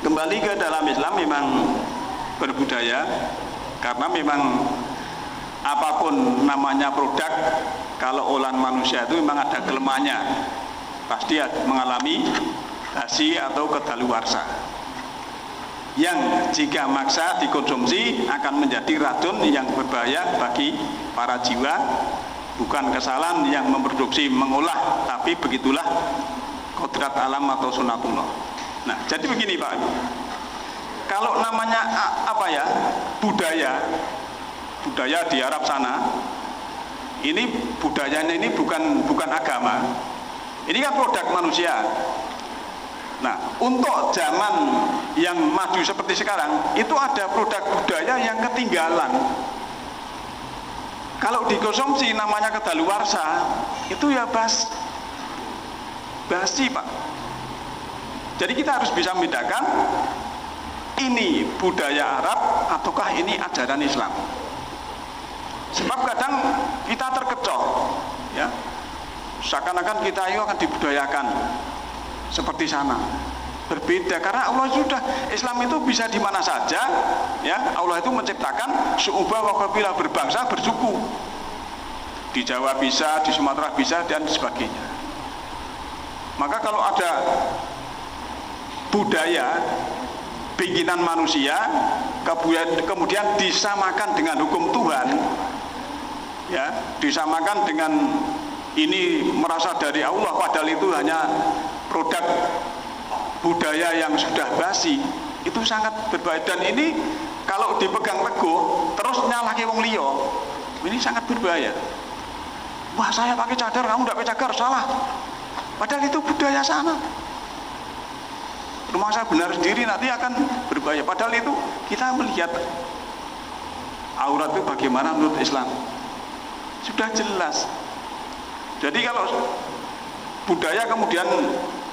kembali ke dalam Islam memang berbudaya karena memang apapun namanya produk, kalau olahan manusia itu memang ada kelemahannya, pasti mengalami basi atau kedaluarsa yang jika maksa dikonsumsi akan menjadi racun yang berbahaya bagi para jiwa. Bukan kesalahan yang memproduksi mengolah, tapi begitulah kodrat alam atau sunatullah. Nah, jadi begini Pak, kalau namanya apa ya, budaya di Arab sana, ini budayanya ini bukan agama, ini kan produk manusia. Nah, untuk zaman yang maju seperti sekarang, itu ada produk budaya yang ketinggalan. Kalau dikonsumsi namanya kedaluarsa, itu ya basi Pak. Jadi kita harus bisa membedakan ini budaya Arab ataukah ini ajaran Islam. Sebab kadang kita terkecoh, ya, seakan-akan kita itu akan dibudayakan seperti sana. Berbeda karena Allah sudah, Islam itu bisa di mana saja, ya. Allah itu menciptakan su'ubah wa qabilah, berbangsa, bersuku. Di Jawa bisa, di Sumatera bisa, dan sebagainya. Maka kalau ada budaya bikinan manusia kemudian disamakan dengan hukum Tuhan, ya, disamakan dengan ini merasa dari Allah, padahal itu hanya produk budaya yang sudah basi, itu sangat berbahaya. Dan ini kalau dipegang teguh terus nyalahke wong liya, ini sangat berbahaya. Wah, saya pakai cadar, kamu tidak pakai cadar, salah. Padahal itu budaya sana. Rumah saya benar sendiri nanti akan berbahaya. Padahal itu kita melihat aurat itu bagaimana menurut Islam sudah jelas. Jadi kalau budaya kemudian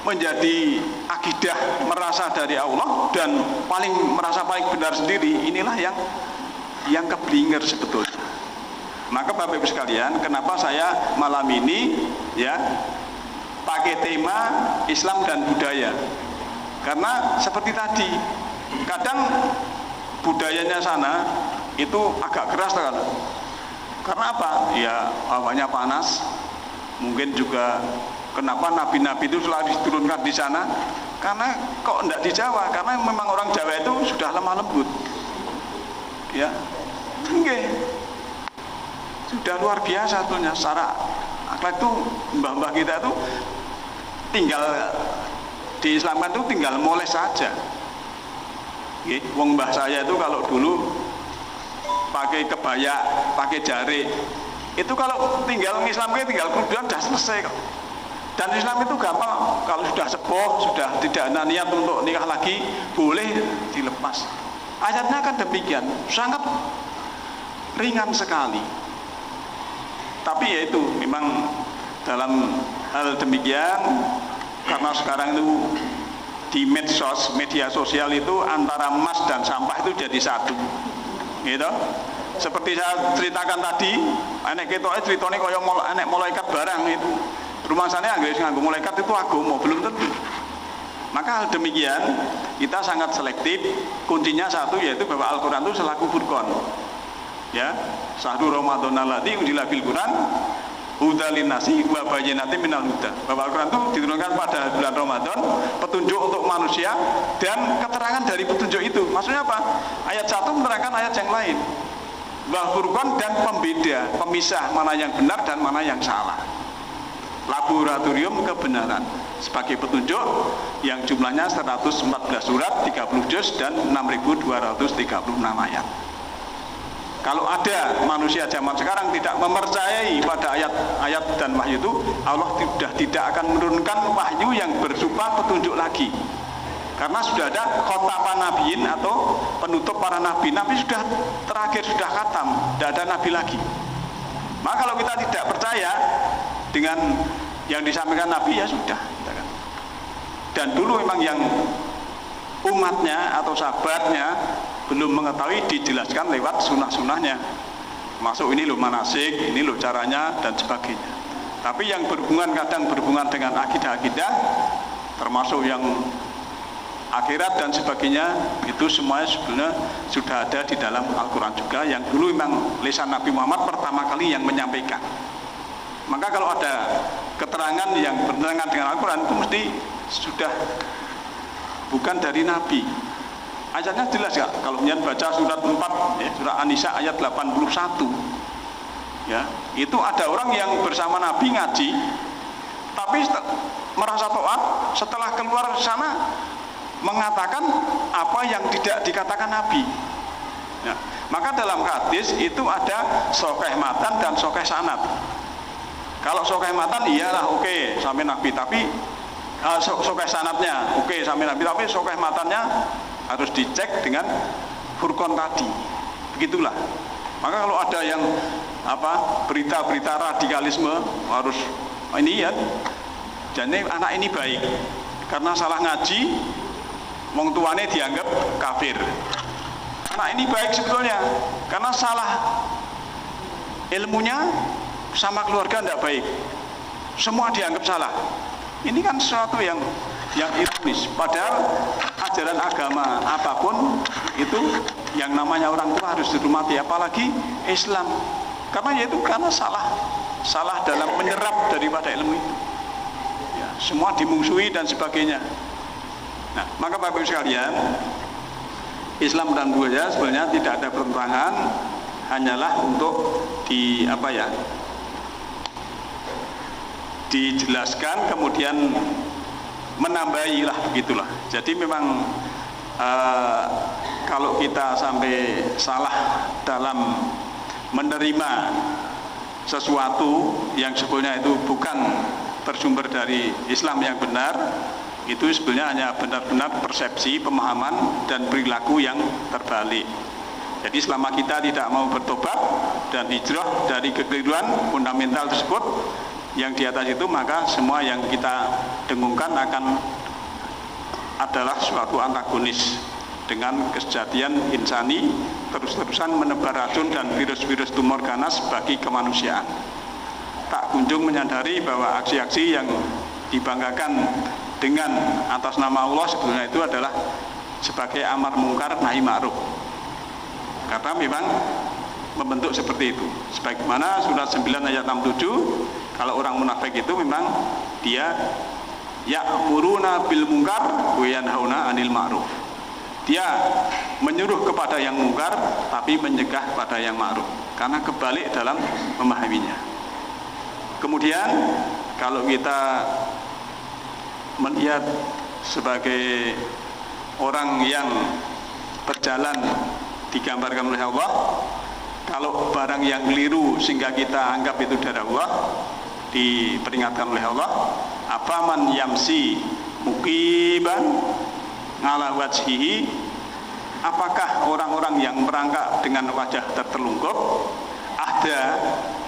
menjadi akidah merasa dari Allah dan merasa paling benar sendiri, inilah yang keblinger sebetulnya. Maka Bapak Ibu sekalian, kenapa saya malam ini ya pakai tema Islam dan budaya? Karena seperti tadi, kadang budayanya sana itu agak keras kan? Karena apa? Ya hawanya panas. Mungkin juga kenapa nabi-nabi itu selalu diturunkan di sana? Karena kok enggak di Jawa? Karena memang orang Jawa itu sudah lemah lembut, ya, enggak, sudah luar biasa tuhnya. Secara akhlak itu mbah-mbah kita itu tinggal di Islam itu tinggal moles saja. Wong mbah saya itu kalau dulu pakai kebaya, pakai jari, itu kalau tinggal Islamnya tinggal kemudian sudah selesai kok. Dan Islam itu gampang, kalau sudah sepuh, sudah tidak ada niat untuk nikah lagi, boleh dilepas. Ayatnya kan demikian, sangat ringan sekali. Tapi ya itu memang dalam hal demikian, karena sekarang itu di medsos, media sosial itu antara emas dan sampah itu jadi satu, gitu. Seperti saya ceritakan tadi, anak kita ceritanya kaya anak malaikat barang itu. rumangsane anggere nganggo malaikat itu agama, belum tentu. Maka hal demikian kita sangat selektif. Kuncinya satu, yaitu bahwa Al-Quran itu selaku furqan. Ya, sahru Ramadan alladzi unzila fil Quran hudal linnasi wa bayyinatin minal huda. Bahwa Al-Quran itu diturunkan pada bulan Ramadan, petunjuk untuk manusia dan keterangan dari petunjuk itu. Maksudnya apa? Ayat satu menerangkan ayat yang lain. Wal furqan, dan pembeda, pemisah mana yang benar dan mana yang salah. Laboratorium kebenaran sebagai petunjuk yang jumlahnya 114 surat, 30 juz dan 6.236 ayat. Kalau ada manusia zaman sekarang tidak mempercayai pada ayat-ayat dan wahyu itu, Allah sudah tidak akan menurunkan wahyu yang bersifat petunjuk lagi. Karena sudah ada khotaman nabiin atau penutup para nabi. Nabi sudah terakhir, sudah khatam, tidak ada nabi lagi. Maka kalau kita tidak percaya dengan yang disampaikan Nabi, ya sudah. Dan dulu memang yang umatnya atau sahabatnya belum mengetahui, dijelaskan lewat sunnah-sunnahnya. Masuk ini loh manasik, ini loh caranya dan sebagainya. Tapi yang kadang berhubungan dengan akidah-akidah, termasuk yang akhirat dan sebagainya, itu semuanya sebenarnya sudah ada di dalam Al-Quran juga, yang dulu memang lisan Nabi Muhammad pertama kali yang menyampaikan. Maka kalau ada keterangan yang bertentangan dengan Al-Quran, itu mesti sudah bukan dari Nabi. Ayatnya jelas ya, kalau kalian baca surat 4 ya, surat An-Nisa ayat 81 ya, itu ada orang yang bersama Nabi ngaji, tapi merasa taat, setelah keluar sana mengatakan apa yang tidak dikatakan Nabi ya. Maka dalam hadis itu ada sokeh matan dan sokeh sanad. Kalau sokeh matan iyalah oke, sampai Nabi, tapi sokeh sanadnya oke, sampai Nabi, tapi sokeh matannya harus dicek dengan furqan tadi. Begitulah. Maka kalau ada yang berita-berita radikalisme, harus ini ya, jadi anak ini baik karena salah ngaji, wong tuane dianggap kafir. Anak ini baik sebetulnya karena salah ilmunya sama keluarga tidak baik, semua dianggap salah. Ini kan sesuatu yang ironis. Padahal ajaran agama apapun itu yang namanya orang tua harus dihormati, apalagi Islam. Karena salah dalam menyerap daripada ilmu itu. Ya, semua dimusuhi dan sebagainya. Nah, maka Bapak Ibu sekalian, Islam dan budaya sebenarnya tidak ada pertentangan, hanyalah untuk dijelaskan kemudian menambahilah, begitulah. Jadi memang kalau kita sampai salah dalam menerima sesuatu yang sebetulnya itu bukan bersumber dari Islam yang benar, itu sebenarnya hanya benar-benar persepsi, pemahaman dan perilaku yang terbalik. Jadi selama kita tidak mau bertobat dan hijrah dari kekeliruan fundamental tersebut yang di atas itu, maka semua yang kita dengungkan adalah suatu antagonis dengan kesejatian insani, terus-terusan menebar racun dan virus-virus tumor ganas bagi kemanusiaan. Tak kunjung menyadari bahwa aksi-aksi yang dibanggakan dengan atas nama Allah sebenarnya itu adalah sebagai amar mungkar nahi ma'ruf, karena memang membentuk seperti itu. Sebagaimana surat 9 ayat 67, kalau orang munafik itu memang dia ya'muruna bil munkar wa yanhauna 'anil ma'ruf. Dia menyuruh kepada yang mungkar tapi mencegah pada yang ma'ruf, karena kebalik dalam memahaminya. Kemudian kalau kita melihat sebagai orang yang berjalan digambarkan oleh Allah, kalau barang yang keliru sehingga kita anggap itu dari Allah, diperingatkan oleh Allah, afaman yamsi muqiban ngala wajhihi, apakah orang-orang yang merangkak dengan wajah tertelungkup ada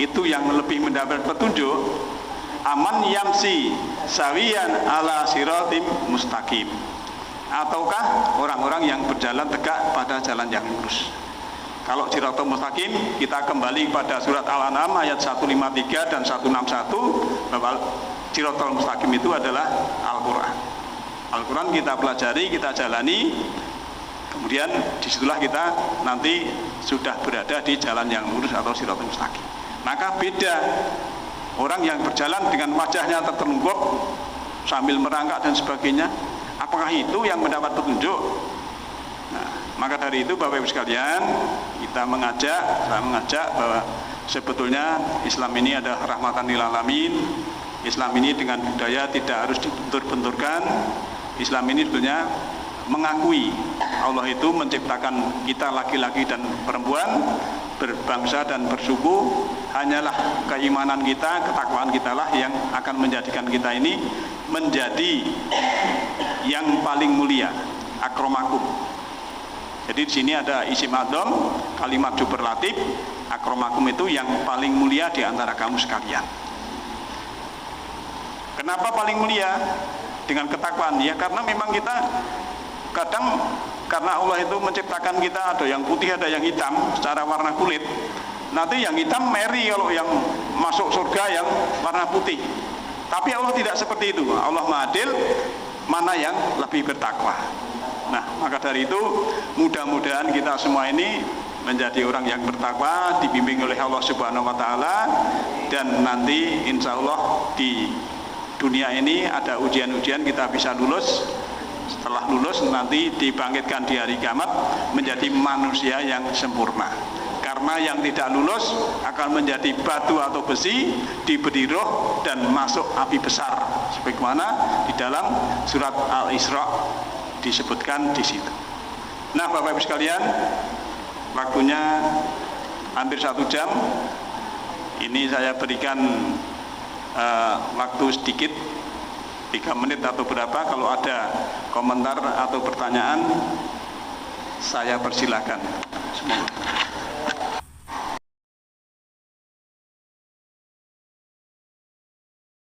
itu yang lebih mendapat petunjuk, aman yamsi sawiyan ala siratim mustaqim, ataukah orang-orang yang berjalan tegak pada jalan yang lurus. Kalau siratul mustaqim, kita kembali pada surat Al-An'am ayat 153 dan 161, bahwa Shiratal Mustaqim itu adalah Al-Quran. Al-Quran kita pelajari, kita jalani, kemudian disitulah kita nanti sudah berada di jalan yang lurus atau Shiratal Mustaqim. Maka beda orang yang berjalan dengan wajahnya tertelungkup sambil merangkak dan sebagainya, apakah itu yang mendapat petunjuk? Nah, maka dari itu Bapak Ibu sekalian, saya mengajak bahwa sebetulnya Islam ini adalah rahmatan lil alamin. Islam ini dengan budaya tidak harus dibentur-benturkan. Islam ini sebetulnya mengakui Allah itu menciptakan kita laki-laki dan perempuan, berbangsa dan bersuku. Hanyalah keimanan kita, ketakwaan kita lah yang akan menjadikan kita ini menjadi yang paling mulia, akromakum. Jadi di sini ada isim adzam, kalimat superlatif, akromakum itu yang paling mulia di antara kamu sekalian. Kenapa paling mulia? Dengan ketakwaan. Ya karena memang kita kadang karena Allah itu menciptakan kita, ada yang putih, ada yang hitam secara warna kulit. Nanti yang hitam meri kalau yang masuk surga yang warna putih. Tapi Allah tidak seperti itu. Allah Maha Adil, mana yang lebih bertakwa. Nah, maka dari itu mudah-mudahan kita semua ini menjadi orang yang bertakwa, dibimbing oleh Allah Subhanahu wa taala, dan nanti insya Allah di dunia ini ada ujian-ujian kita bisa lulus. Setelah lulus nanti dibangkitkan di hari kiamat menjadi manusia yang sempurna. Karena yang tidak lulus akan menjadi batu atau besi, diberi roh dan masuk api besar. Sebagaimana di dalam surat Al-Isra disebutkan di situ. Nah, Bapak Ibu sekalian, waktunya hampir 1 jam. Ini saya berikan waktu sedikit, 3 menit atau berapa. Kalau ada komentar atau pertanyaan, saya persilakan. Semoga.